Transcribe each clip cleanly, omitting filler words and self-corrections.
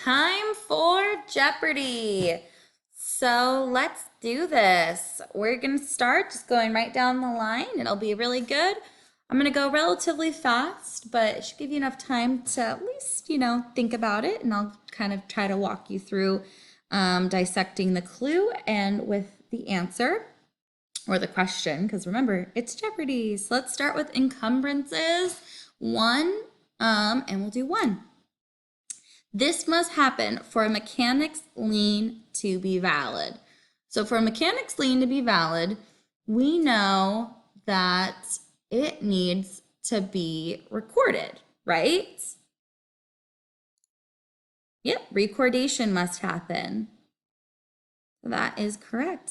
time for Jeopardy. So let's do this. We're going to start just going right down the line. It'll be really good. I'm going to go relatively fast, but it should give you enough time to at least, think about it. And I'll kind of try to walk you through dissecting the clue and with the answer or the question, because remember, it's Jeopardy. So let's start with encumbrances. And we'll do 1. This must happen for a mechanic's lien to be valid. So for a mechanic's lien to be valid, we know that it needs to be recorded, right? Yep, recordation must happen. That is correct.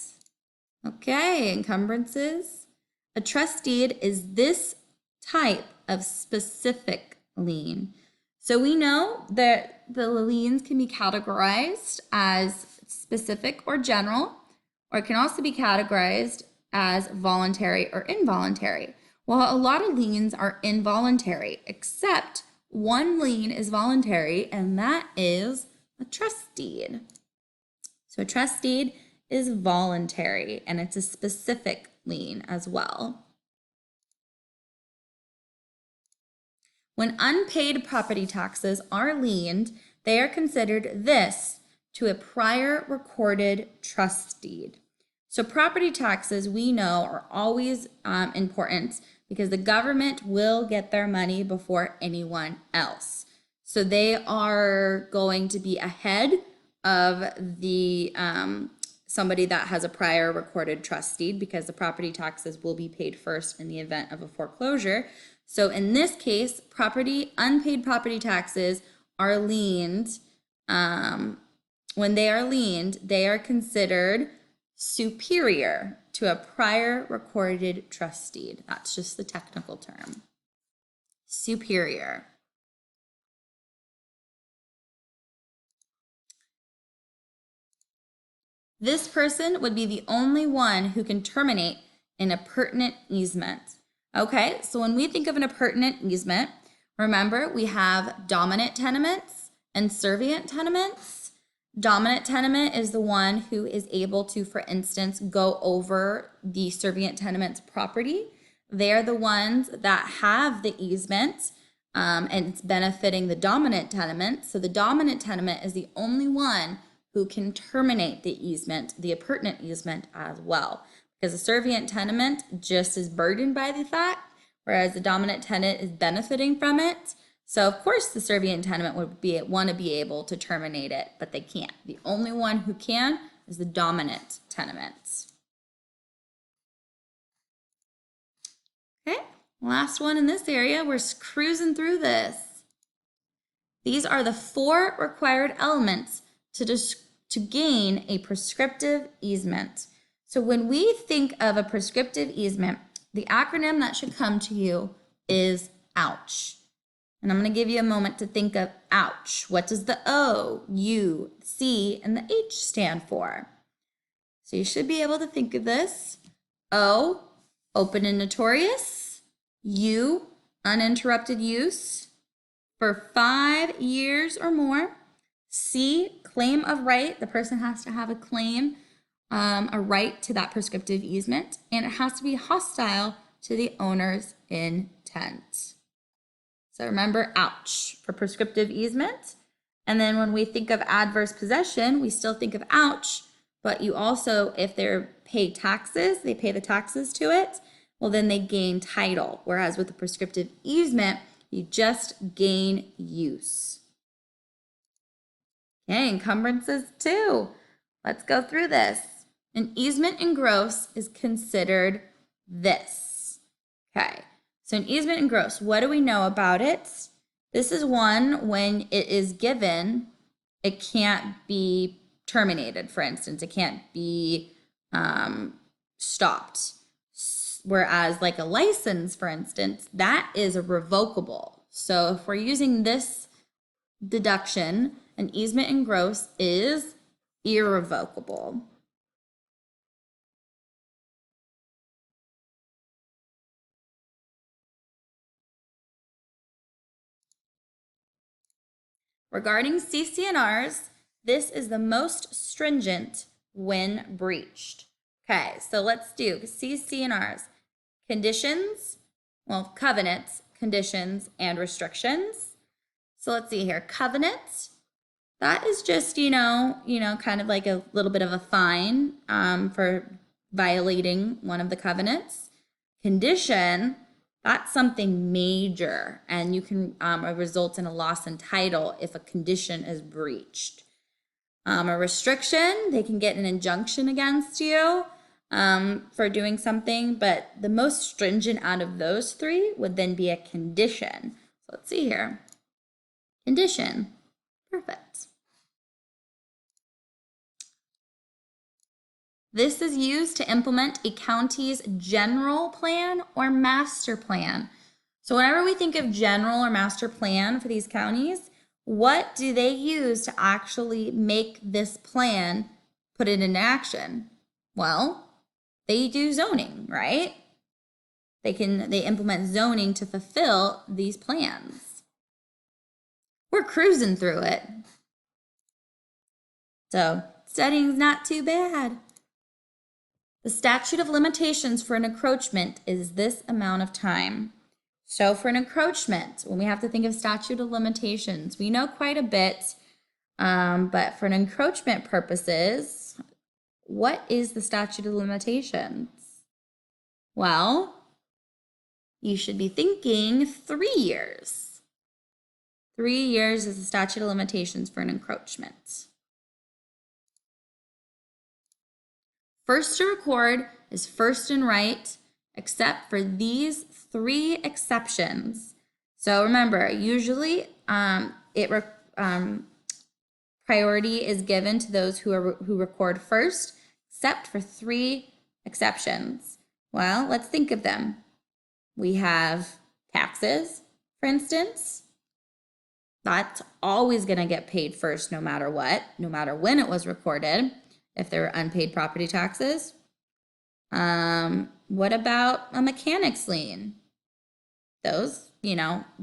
Okay, encumbrances. A trust deed is this type of specific lien. So we know that the liens can be categorized as specific or general, or it can also be categorized as voluntary or involuntary. Well, a lot of liens are involuntary, except one lien is voluntary, and that is a trust deed. So a trust deed is voluntary, and it's a specific lien as well. When unpaid property taxes are liened, they are considered this to a prior recorded trust deed. So property taxes, we know, are always important because the government will get their money before anyone else. So they are going to be ahead of the somebody that has a prior recorded trust deed because the property taxes will be paid first in the event of a foreclosure. So in this case, unpaid property taxes are liened. When they are liened, they are considered superior to a prior recorded trust deed. That's just the technical term. Superior. This person would be the only one who can terminate an appurtenant easement. Okay, so when we think of an appurtenant easement, remember we have dominant tenements and servient tenements. Dominant tenement is the one who is able to, for instance, go over the servient tenement's property. They're the ones that have the easement and it's benefiting the dominant tenement. So the dominant tenement is the only one who can terminate the easement, the appurtenant easement as well. Because the servient tenement just is burdened by the fact, whereas the dominant tenant is benefiting from it. So of course the servient tenement would want to be able to terminate it, but they can't. The only one who can is the dominant tenement. Okay, last one in this area. We're cruising through this. These are the 4 required elements to gain a prescriptive easement. So when we think of a prescriptive easement, the acronym that should come to you is OUCH. And I'm going to give you a moment to think of OUCH. What does the O, U, C, and the H stand for? So you should be able to think of this. O, open and notorious. U, uninterrupted use for 5 years or more. C, claim of right. The person has to have a claim, a right to that prescriptive easement, and it has to be hostile to the owner's intent. So remember, OUCH for prescriptive easement. And then when we think of adverse possession, we still think of OUCH, but you also, if they pay taxes, they pay the taxes to it, well, then they gain title. Whereas with the prescriptive easement, you just gain use. Okay, encumbrances 2. Let's go through this. An easement in gross is considered this. Okay, so an easement in gross, what do we know about it? This is one when it is given, it can't be terminated, for instance. It can't be stopped. Whereas like a license, for instance, that is a revocable. So if we're using this deduction, an easement in gross is irrevocable. Regarding CC&Rs, this is the most stringent when breached. Okay, so let's do CC&Rs. Conditions, well, covenants, conditions, and restrictions. So let's see here. Covenant, that is just, kind of like a little bit of a fine for violating one of the covenants. Condition, that's something major, and you can result in a loss in title if a condition is breached. A restriction, they can get an injunction against you for doing something, but the most stringent out of those three would then be a condition. So let's see here. Condition, perfect. This is used to implement a county's general plan or master plan. So whenever we think of general or master plan for these counties, what do they use to actually make this plan, put it into action? Well, they do zoning, right? They implement zoning to fulfill these plans. We're cruising through it. So studying's not too bad. The statute of limitations for an encroachment is this amount of time. So for an encroachment, when we have to think of statute of limitations, we know quite a bit, but for an encroachment purposes, what is the statute of limitations? Well, you should be thinking 3 years. 3 years is the statute of limitations for an encroachment. First to record is first in right, except for these 3 exceptions. So remember, usually priority is given to those who record first, except for 3 exceptions. Well, let's think of them. We have taxes, for instance. That's always going to get paid first no matter what, no matter when it was recorded, if there were unpaid property taxes. What about a mechanic's lien? Those,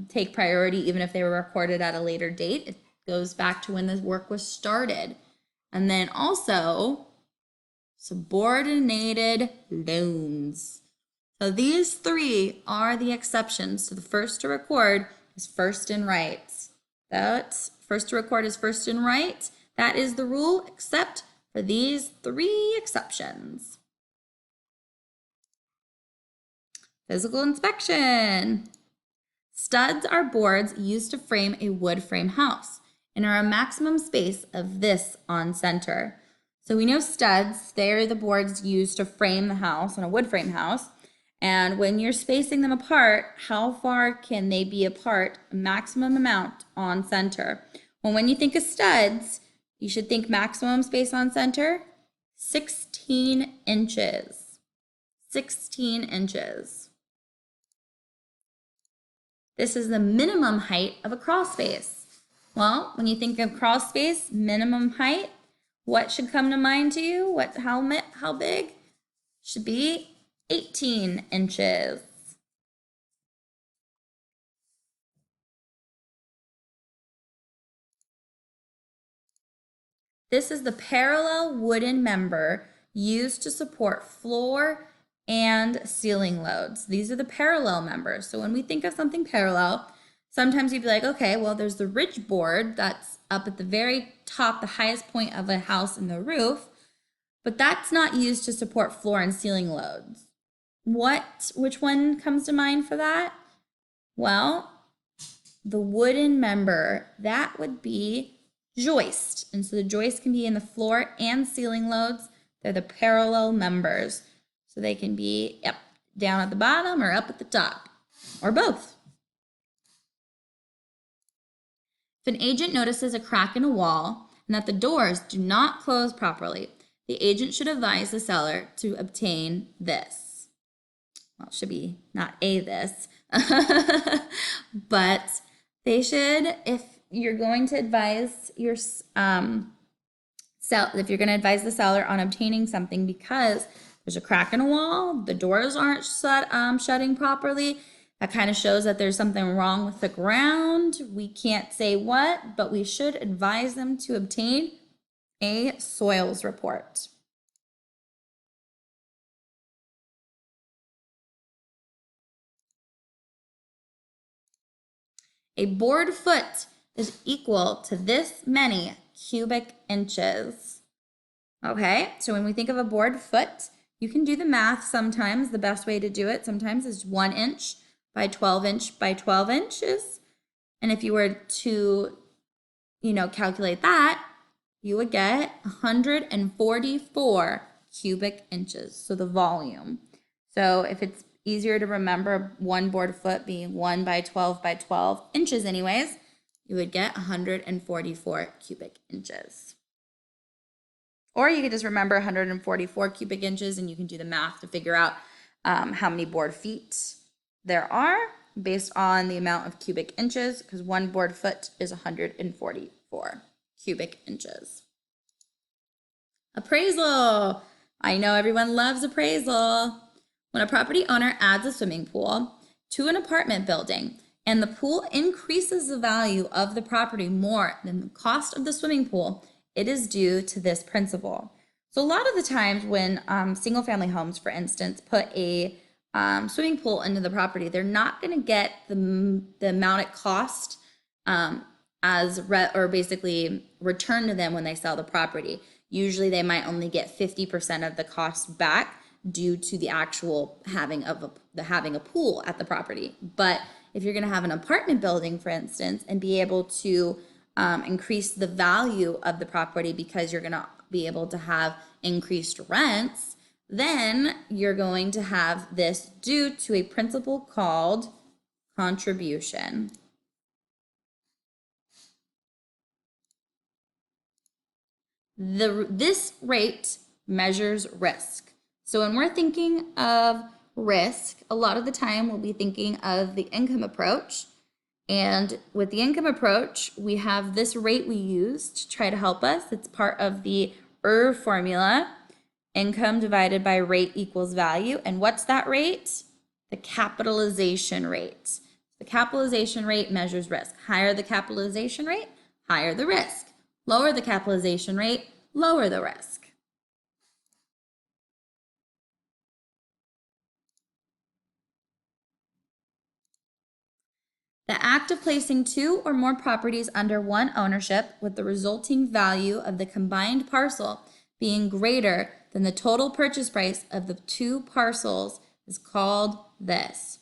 take priority even if they were recorded at a later date. It goes back to when the work was started. And then also subordinated loans. So these 3 are the exceptions to the first to record is first in right. That's first to record is first in right. That is the rule, except for these 3 exceptions. Physical inspection. Studs are boards used to frame a wood frame house and are a maximum space of this on center. So we know studs, they're the boards used to frame the house on a wood frame house. And when you're spacing them apart, how far can they be apart? A maximum amount on center. Well, when you think of studs, you should think maximum space on center, 16 inches. 16 inches. This is the minimum height of a crawl space. Well, when you think of crawl space, minimum height, what should come to mind to you? How big? Should be 18 inches. This is the parallel wooden member used to support floor and ceiling loads. These are the parallel members. So when we think of something parallel, sometimes you'd be like, okay, well, there's the ridge board that's up at the very top, the highest point of a house in the roof, but that's not used to support floor and ceiling loads. Which one comes to mind for that? Well, the wooden member, that would be joist. And so the joist can be in the floor and ceiling loads. They're the parallel members. So they can be down at the bottom or up at the top, or both. If an agent notices a crack in a wall and that the doors do not close properly, the agent should advise the seller to obtain this. Well, it should be not this, but they should, if you're going to advise your if you're going to advise the seller on obtaining something because there's a crack in a wall, the doors aren't shutting properly, That kind of shows that there's something wrong with the ground. We can't say what, but we should advise them to obtain a soils report. A board foot is equal to this many cubic inches. Okay, so when we think of a board foot, you can do the math sometimes. The best way to do it sometimes is 1 inch by 12 inch by 12 inches. And if you were to, calculate that, you would get 144 cubic inches, so the volume. So if it's easier to remember one board foot being 1 by 12 by 12 inches anyways, you would get 144 cubic inches. Or you could just remember 144 cubic inches and you can do the math to figure out how many board feet there are based on the amount of cubic inches, because one board foot is 144 cubic inches. Appraisal. I know everyone loves appraisal. When a property owner adds a swimming pool to an apartment building and the pool increases the value of the property more than the cost of the swimming pool, it is due to this principle. So a lot of the times when single family homes, for instance, put a swimming pool into the property, they're not going to get the amount it cost or basically returned to them when they sell the property. Usually they might only get 50% of the cost back due to the actual having a pool at the property. But if you're going to have an apartment building, for instance, and be able to increase the value of the property because you're going to be able to have increased rents, then you're going to have this due to a principle called contribution. This rate measures risk. So when we're thinking of risk, a lot of the time we'll be thinking of the income approach. And with the income approach, we have this rate we use to try to help us. It's part of the formula. Income divided by rate equals value. And what's that rate? The capitalization rate. The capitalization rate measures risk. Higher the capitalization rate, higher the risk. Lower the capitalization rate, lower the risk. The act of placing two or more properties under one ownership with the resulting value of the combined parcel being greater than the total purchase price of the two parcels is called this.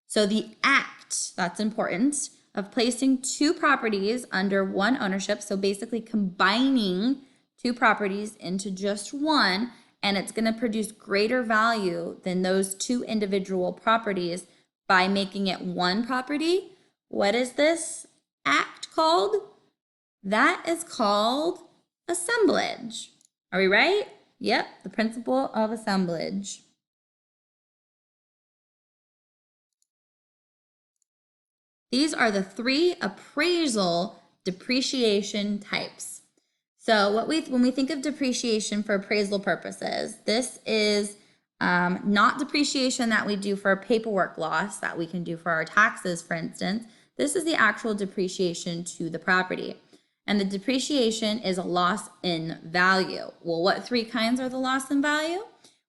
So the act, that's important, of placing two properties under one ownership, so basically combining two properties into just one, and it's going to produce greater value than those two individual properties by making it one property. What is this act called? That is called assemblage. Are we right? Yep, the principle of assemblage. These are the three appraisal depreciation types. So when we think of depreciation for appraisal purposes, this is not depreciation that we do for a paperwork loss that we can do for our taxes, for instance. This is the actual depreciation to the property. And the depreciation is a loss in value. Well, what three kinds are the loss in value?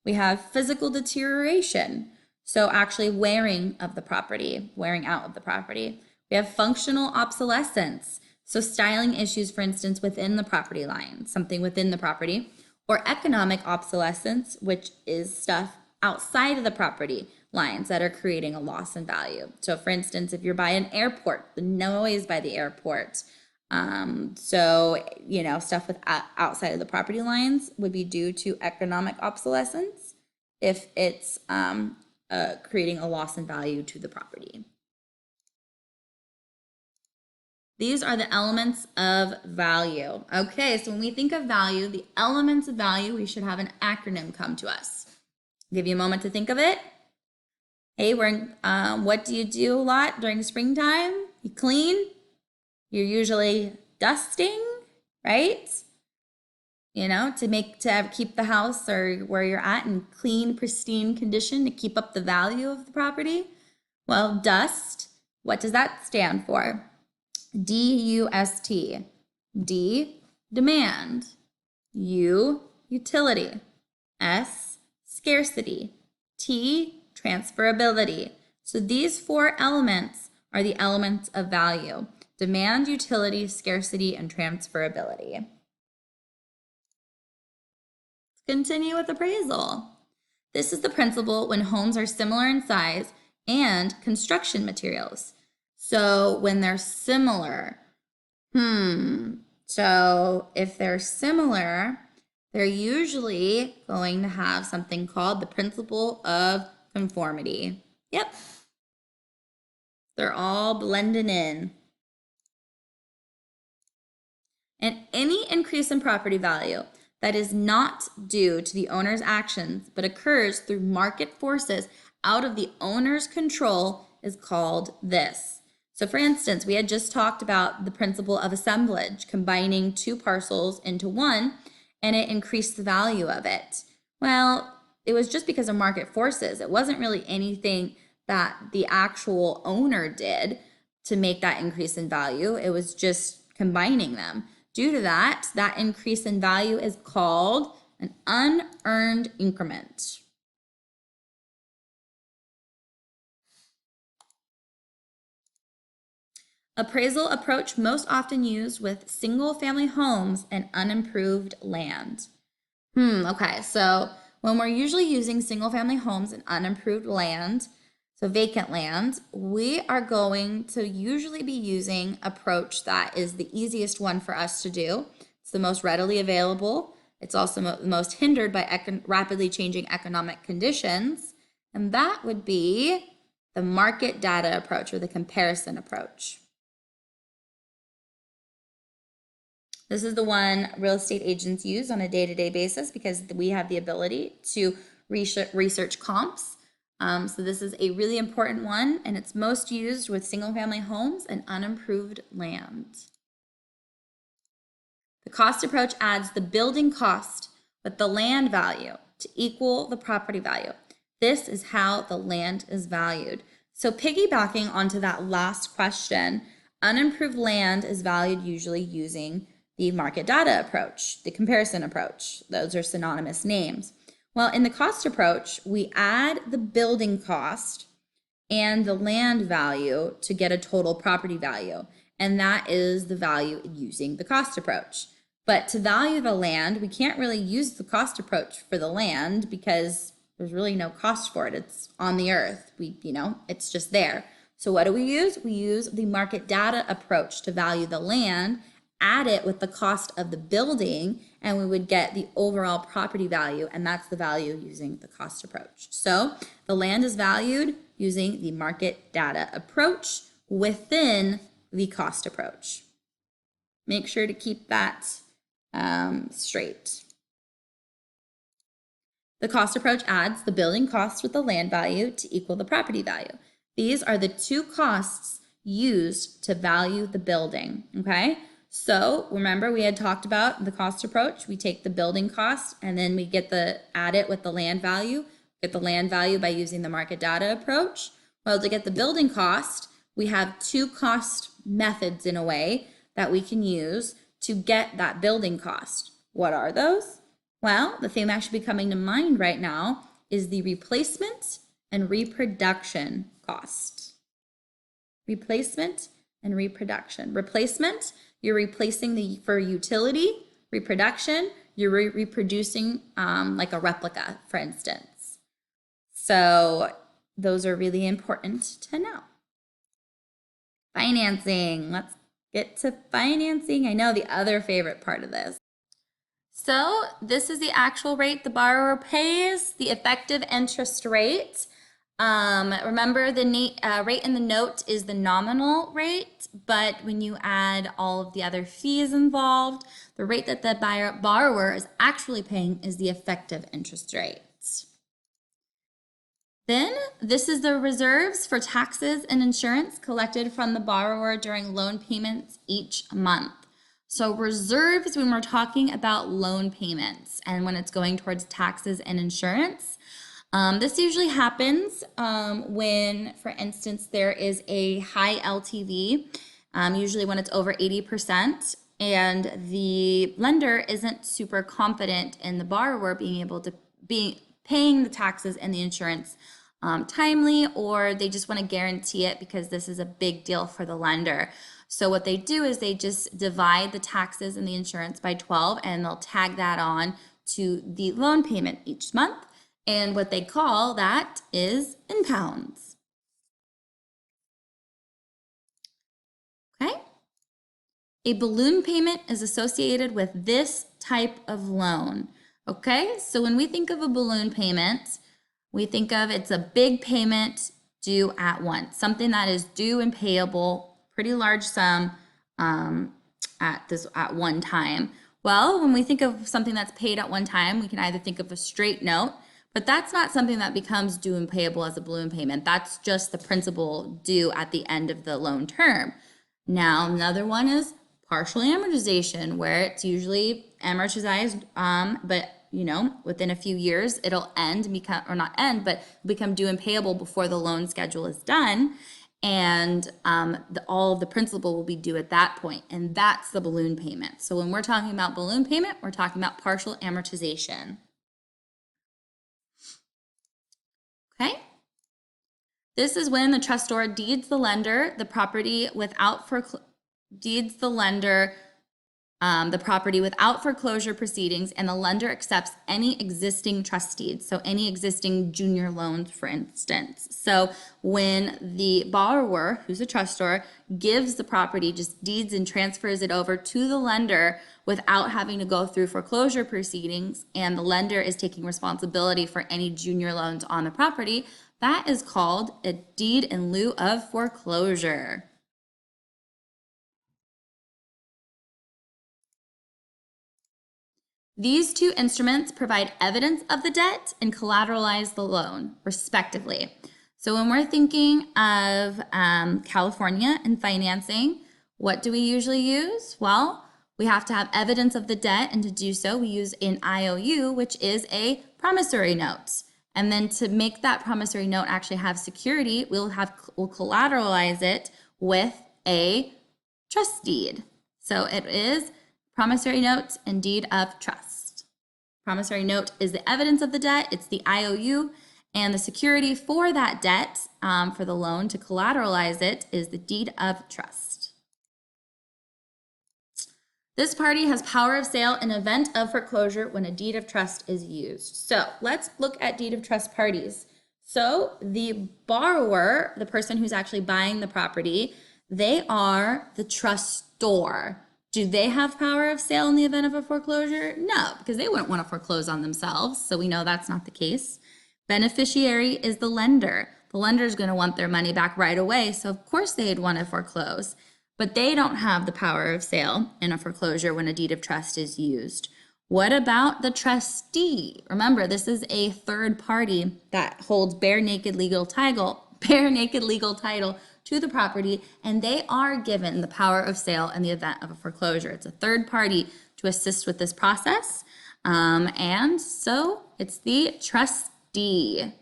We have physical deterioration. So actually wearing out of the property. We have functional obsolescence. So styling issues, for instance, within the property line, something within the property. Or economic obsolescence, which is stuff outside of the property lines that are creating a loss in value. So for instance, if you're by an airport, the noise by the airport, stuff with outside of the property lines would be due to economic obsolescence if it's creating a loss in value to the property. These are the elements of value. Okay, so when we think of value, the elements of value, we should have an acronym come to us. I'll give you a moment to think of it. Hey, what do you do a lot during springtime? You clean. You're usually dusting, right? To keep the house or where you're at in clean, pristine condition to keep up the value of the property. Well, dust, what does that stand for? D-U-S-T. D, demand. U, utility. S, scarcity. T, transferability. So these four elements are the elements of value: demand, utility, scarcity, and transferability. Let's continue with appraisal. This is the principle when homes are similar in size and construction materials. So when they're similar, so if they're similar, they're usually going to have something called the principle of conformity. Yep. They're all blending in. And any increase in property value that is not due to the owner's actions but occurs through market forces out of the owner's control is called this. So for instance, we had just talked about the principle of assemblage, combining two parcels into one, and it increased the value of it. Well, it was just because of market forces. It wasn't really anything that the actual owner did to make that increase in value. It was just combining them. Due to that, that increase in value is called an unearned increment. Appraisal approach most often used with single-family homes and unimproved land. Okay, so when we're usually using single-family homes and unimproved land, so vacant land, we are going to usually be using approach that is the easiest one for us to do. It's the most readily available. It's also the most hindered by rapidly changing economic conditions, and that would be the market data approach or the comparison approach. This is the one real estate agents use on a day-to-day basis because we have the ability to research comps. So this is a really important one, and it's most used with single-family homes and unimproved land. The cost approach adds the building cost with the land value to equal the property value. This is how the land is valued. So piggybacking onto that last question, unimproved land is valued usually using the market data approach, the comparison approach. Those are synonymous names. Well, in the cost approach, we add the building cost and the land value to get a total property value, and that is the value using the cost approach. But to value the land, we can't really use the cost approach for the land because there's really no cost for it. It's on the earth. It's just there. So what do we use? We use the market data approach to value the land, add it with the cost of the building, and we would get the overall property value, and that's the value using the cost approach. So the land is valued using the market data approach within the cost approach. Make sure to keep that straight. The cost approach adds the building cost with the land value to equal the property value. These are the two costs used to value the building, okay? So remember we had talked about the cost approach. We take the building cost and then we add it with the land value, get the land value by using the market data approach. Well, to get the building cost, we have two cost methods in a way that we can use to get that building cost. What are those? Well, the thing that should be coming to mind right now is the replacement and reproduction cost. Replacement and reproduction. Replacement, you're replacing for utility. Reproduction, you're reproducing like a replica, for instance. So those are really important to know. Financing, let's get to financing. I know the other favorite part of this. So this is the actual rate the borrower pays, the effective interest rate. Remember the rate in the note is the nominal rate, but when you add all of the other fees involved, the rate that the borrower is actually paying is the effective interest rate. Then this is the reserves for taxes and insurance collected from the borrower during loan payments each month. So reserves when we're talking about loan payments and when it's going towards taxes and insurance. This usually happens when, for instance, there is a high LTV, usually when it's over 80%, and the lender isn't super confident in the borrower being able to be paying the taxes and the insurance timely, or they just want to guarantee it because this is a big deal for the lender. So what they do is they just divide the taxes and the insurance by 12, and they'll tag that on to the loan payment each month. And what they call that is impounds. Okay? A balloon payment is associated with this type of loan. Okay? So when we think of a balloon payment, we think of it's a big payment due at once, something that is due and payable, pretty large sum at one time. Well, when we think of something that's paid at one time, we can either think of a straight note, but that's not something that becomes due and payable as a balloon payment. That's just the principal due at the end of the loan term. Now, another one is partial amortization, where it's usually amortized, but within a few years, it'll end, or not end, but become due and payable before the loan schedule is done. And all of the principal will be due at that point, and that's the balloon payment. So when we're talking about balloon payment, we're talking about partial amortization. Okay? This is when the trustor deeds the lender the property without the property without foreclosure proceedings, and the lender accepts any existing trust deeds, so any existing junior loans, for instance. So when the borrower, who's a trustor, gives the property, just deeds and transfers it over to the lender without having to go through foreclosure proceedings, and the lender is taking responsibility for any junior loans on the property, that is called a deed in lieu of foreclosure. These two instruments provide evidence of the debt and collateralize the loan, respectively. So when we're thinking of California and financing, what do we usually use? Well, we have to have evidence of the debt, and to do so, we use an IOU, which is a promissory note. And then to make that promissory note actually have security, we'll collateralize it with a trust deed. So it is promissory note and deed of trust. Promissory note is the evidence of the debt. It's the IOU, and the security for that debt, for the loan to collateralize it, is the deed of trust. This party has power of sale in event of foreclosure when a deed of trust is used. So let's look at deed of trust parties. So the borrower, the person who's actually buying the property, they are the trustor. Do they have power of sale in the event of a foreclosure? No, because they wouldn't want to foreclose on themselves. So we know that's not the case. Beneficiary is the lender. The lender is going to want their money back right away. So of course they'd want to foreclose, but they don't have the power of sale in a foreclosure when a deed of trust is used. What about the trustee? Remember, this is a third party that holds bare naked legal title to the property, and they are given the power of sale in the event of a foreclosure. It's a third party to assist with this process, and so it's the trustee.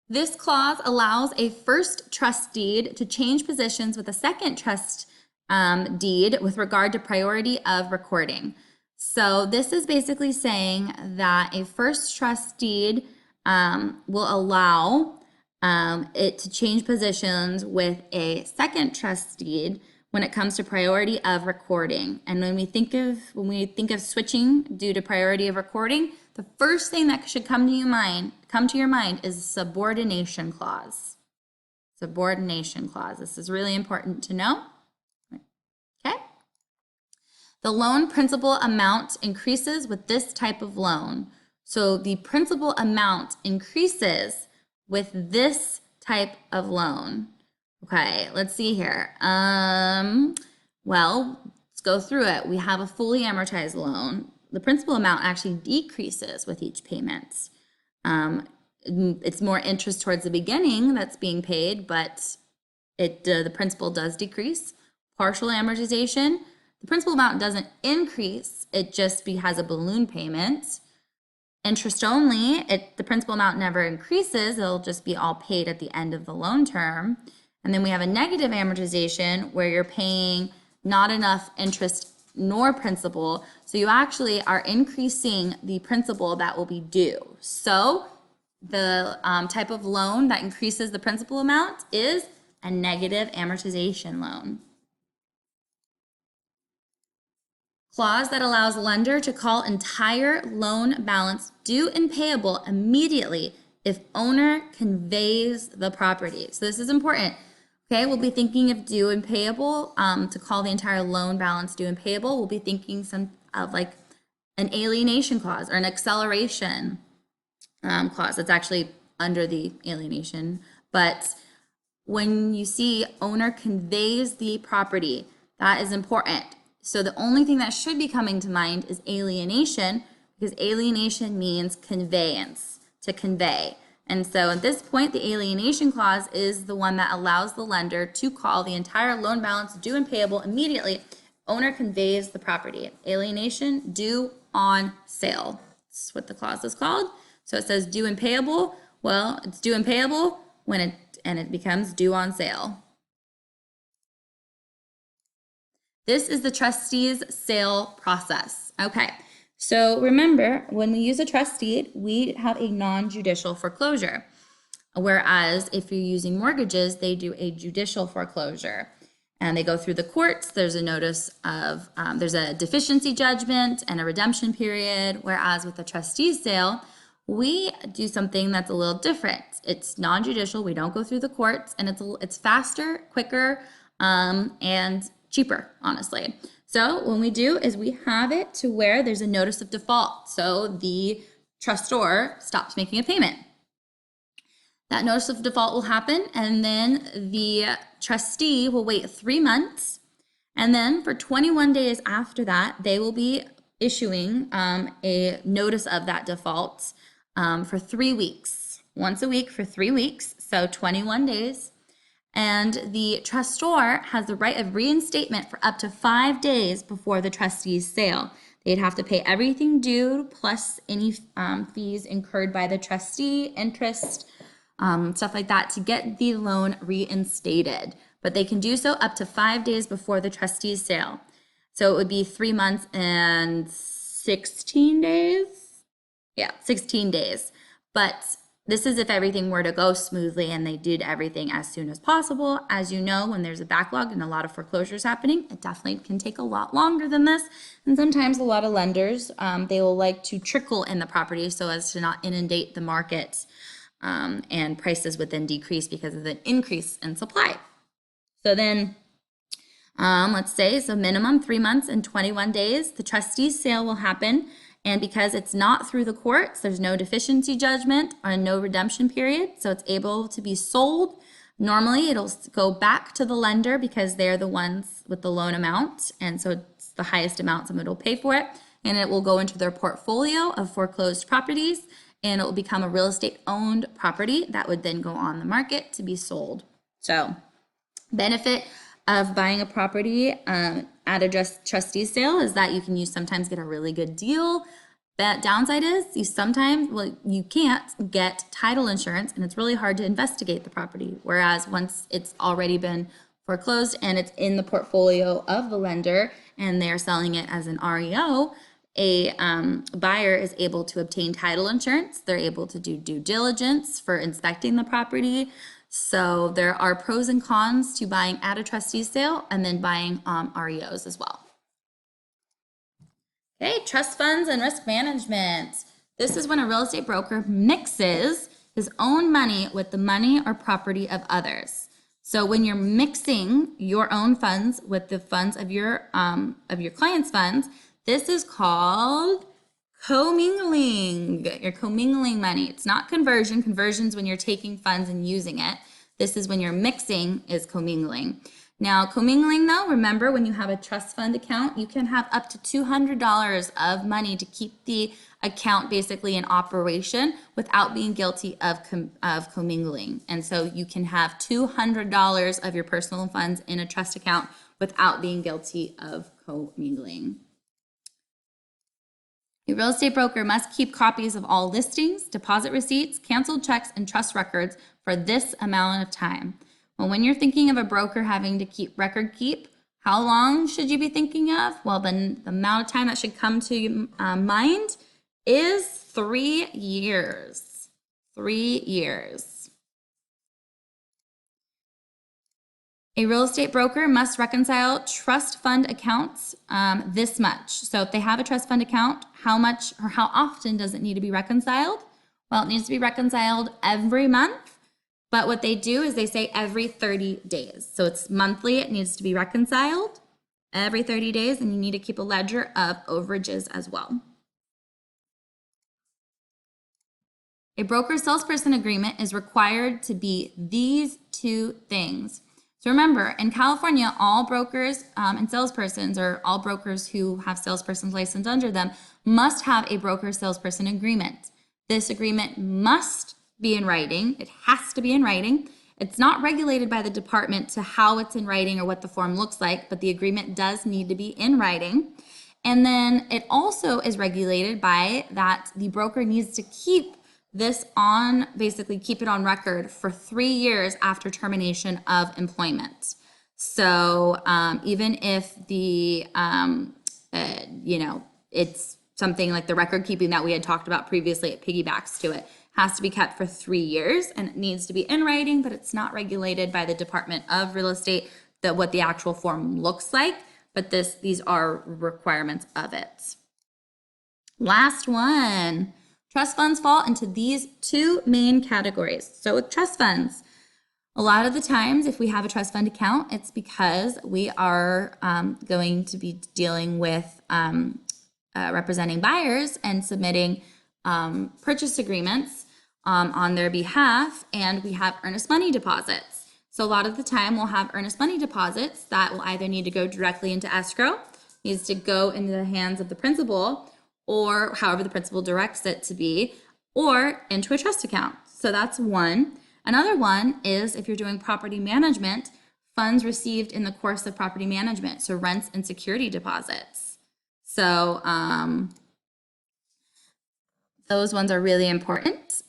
This clause allows a first trust deed to change positions with a second trust deed with regard to priority of recording. So this is basically saying that a first trust deed will allow it to change positions with a second trust deed when it comes to priority of recording. And when we think of switching due to priority of recording, the first thing that should come to your mind is subordination clause. Subordination clause. This is really important to know. Okay. The loan principal amount increases with this type of loan. So the principal amount increases with this type of loan. Okay, let's see here. Well, let's go through it. We have a fully amortized loan. The principal amount actually decreases with each payment. It's more interest towards the beginning that's being paid, but the principal does decrease. Partial amortization, the principal amount doesn't increase, it just has a balloon payment. Interest only, the principal amount never increases, it'll just be all paid at the end of the loan term. And then we have a negative amortization where you're paying not enough interest nor principal, so you actually are increasing the principal that will be due. So the type of loan that increases the principal amount is a negative amortization loan. Clause that allows lender to call entire loan balance due and payable immediately if owner conveys the property. So this is important. Okay, we'll be thinking of due and payable. To call the entire loan balance due and payable, we'll be thinking of like an alienation clause or an acceleration clause. It's actually under the alienation. But when you see owner conveys the property, that is important. So the only thing that should be coming to mind is alienation, because alienation means conveyance, to convey. And so at this point, the alienation clause is the one that allows the lender to call the entire loan balance due and payable immediately. Owner conveys the property. Alienation, due on sale. That's what the clause is called. So it says due and payable. Well, it's due and payable when it becomes due on sale. This is the trustee's sale process. Okay, so remember, when we use a trustee, we have a non-judicial foreclosure. Whereas if you're using mortgages, they do a judicial foreclosure. And they go through the courts, there's a notice of, there's a deficiency judgment and a redemption period. Whereas with a trustee's sale, we do something that's a little different. It's non-judicial, we don't go through the courts, and it's faster, quicker, and cheaper, honestly. So what we do is we have it to where there's a notice of default. So the trustor stops making a payment. That notice of default will happen, and then the trustee will wait 3 months. And then for 21 days after that, they will be issuing a notice of that default for 3 weeks, once a week for 3 weeks, so 21 days. And the trustor has the right of reinstatement for up to 5 days before the trustee's sale. They'd have to pay everything due plus any fees incurred by the trustee, interest, stuff like that, to get the loan reinstated. But they can do so up to 5 days before the trustee's sale. So it would be 3 months and 16 days. Yeah, 16 days. But this is if everything were to go smoothly and they did everything as soon as possible. As you know, when there's a backlog and a lot of foreclosures happening, it definitely can take a lot longer than this. And sometimes a lot of lenders, they will like to trickle in the property so as to not inundate the market, and prices would then decrease because of the increase in supply. So then, let's say, so minimum 3 months and 21 days, the trustee's sale will happen. And because it's not through the courts, there's no deficiency judgment or no redemption period, so it's able to be sold. Normally, it'll go back to the lender because they're the ones with the loan amount, and so it's the highest amount someone will pay for it, and it will go into their portfolio of foreclosed properties, and it will become a real estate owned property that would then go on the market to be sold. So, benefit of buying a property at a trustee sale is that you can sometimes get a really good deal. That downside is you can't get title insurance, and it's really hard to investigate the property. Whereas once it's already been foreclosed and it's in the portfolio of the lender and they're selling it as an REO, a buyer is able to obtain title insurance. They're able to do due diligence for inspecting the property. So there are pros and cons to buying at a trustee's sale and then buying REOs as well. Okay, trust funds and risk management. This is when a real estate broker mixes his own money with the money or property of others. So when you're mixing your own funds with the funds of your client's funds, this is called commingling. You're commingling money. It's not conversion. Conversion's when you're taking funds and using it. This is when you're mixing is commingling. Now, commingling though, remember when you have a trust fund account, you can have up to $200 of money to keep the account basically in operation without being guilty of commingling. And so you can have $200 of your personal funds in a trust account without being guilty of commingling. A real estate broker must keep copies of all listings, deposit receipts, canceled checks, and trust records for this amount of time. Well, when you're thinking of a broker having to keep record keep, how long should you be thinking of? Well, then the amount of time that should come to mind is 3 years. 3 years. A real estate broker must reconcile trust fund accounts this much. So if they have a trust fund account, how much or how often does it need to be reconciled? Well, it needs to be reconciled every month, but what they do is they say every 30 days. So it's monthly, it needs to be reconciled every 30 days, and you need to keep a ledger of overages as well. A broker salesperson agreement is required to be these 2 things. So remember, in California, all brokers and salespersons, or all brokers who have salespersons licensed under them, must have a broker salesperson agreement. This agreement must be in writing. It has to be in writing. It's not regulated by the department to how it's in writing or what the form looks like, but the agreement does need to be in writing. And then it also is regulated by that the broker needs to keep this on, basically keep it on record for 3 years after termination of employment. So even if the, it's something like the record keeping that we had talked about previously, it piggybacks to it, has to be kept for 3 years, and it needs to be in writing, but it's not regulated by the Department of Real Estate, what the actual form looks like, but these are requirements of it. Last one. Trust funds fall into these 2 main categories. So with trust funds, a lot of the times if we have a trust fund account, it's because we are going to be dealing with representing buyers and submitting purchase agreements on their behalf, and we have earnest money deposits. So a lot of the time we'll have earnest money deposits that will either need to go directly into escrow, needs to go into the hands of the principal, or however the principal directs it to be, or into a trust account. So that's one. Another one is if you're doing property management, funds received in the course of property management, so rents and security deposits. So those ones are really important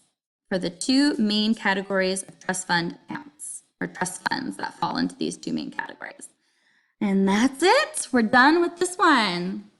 for the 2 main categories of trust fund accounts, or trust funds that fall into these 2 main categories. And that's it. We're done with this one.